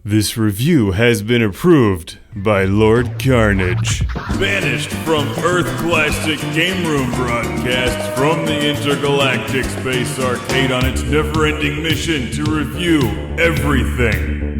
This review has been approved by Lord Carnage. Banished from Earth Classic Game Room broadcasts from the Intergalactic Space Arcade on its never-ending mission to review everything.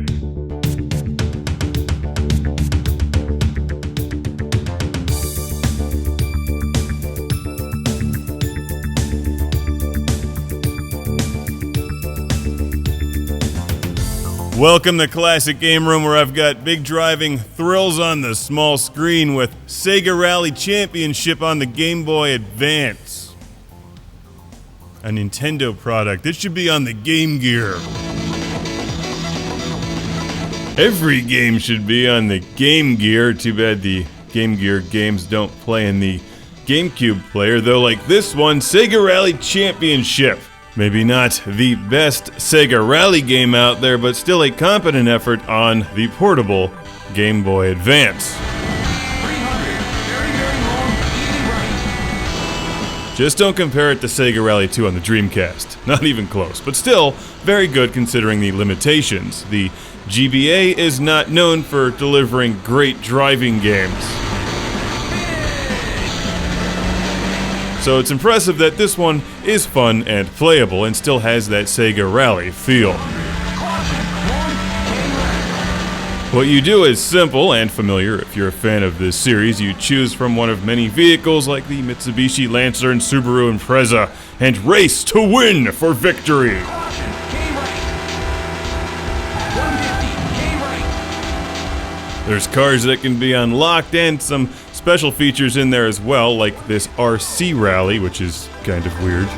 Welcome to Classic Game Room, where I've got big driving thrills on the small screen with SEGA Rally Championship on the Game Boy Advance. A Nintendo product. It should be on the Game Gear. Every game should be on the Game Gear. Too bad the Game Gear games don't play in the GameCube player, though, like this one, SEGA Rally Championship. Maybe not the best SEGA Rally game out there, but still a competent effort on the portable Game Boy Advance. Just don't compare it to SEGA Rally 2 on the Dreamcast. Not even close, but still very good considering the limitations. The GBA is not known for delivering great driving games. So it's impressive that this one is fun and playable and still has that SEGA Rally feel. What you do is simple and familiar. If you're a fan of this series, you choose from one of many vehicles like the Mitsubishi Lancia and Subaru Impreza and race to win for victory. There's cars that can be unlocked and some special features in there as well, like this RC rally, which is kind of weird.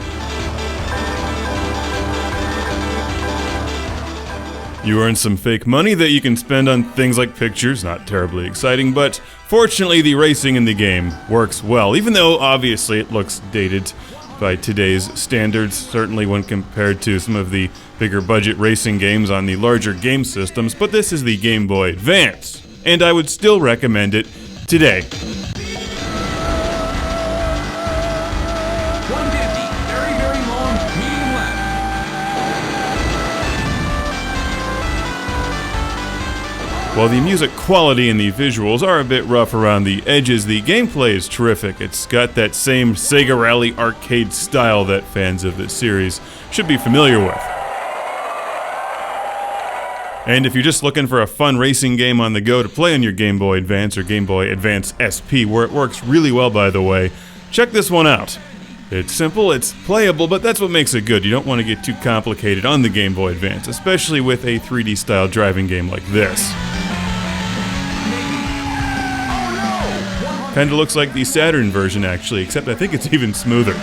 You earn some fake money that you can spend on things like pictures, not terribly exciting, but fortunately the racing in the game works well, even though obviously it looks dated by today's standards, certainly when compared to some of the bigger budget racing games on the larger game systems, but this is the Game Boy Advance, and I would still recommend it today. 150, very long, medium lap. While the music quality and the visuals are a bit rough around the edges, the gameplay is terrific. It's got that same SEGA Rally arcade style that fans of this series should be familiar with. And if you're just looking for a fun racing game on the go to play on your Game Boy Advance or Game Boy Advance SP, where it works really well, by the way, check this one out. It's simple, it's playable, but that's what makes it good. You don't want to get too complicated on the Game Boy Advance, especially with a 3D style driving game like this. Kinda looks like the Saturn version, actually, except I think it's even smoother.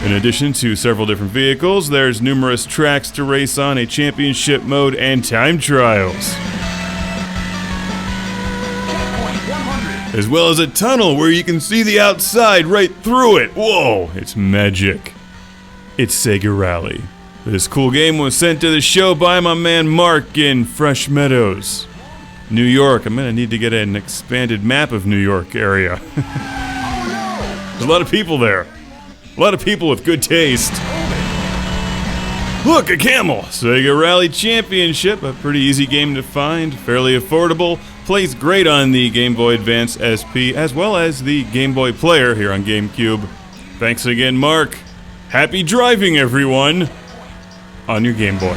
In addition to several different vehicles, there's numerous tracks to race on, a championship mode, and time trials. As well as a tunnel where you can see the outside right through it. Whoa, it's magic. It's SEGA Rally. This cool game was sent to the show by my man Mark in Fresh Meadows, New York. I'm gonna need to get an expanded map of New York area. There's a lot of people there. A lot of people with good taste. Look, a camel! SEGA Rally Championship, a pretty easy game to find, fairly affordable, plays great on the Game Boy Advance SP, as well as the Game Boy Player here on GameCube. Thanks again, Mark. Happy driving, everyone, on your Game Boy.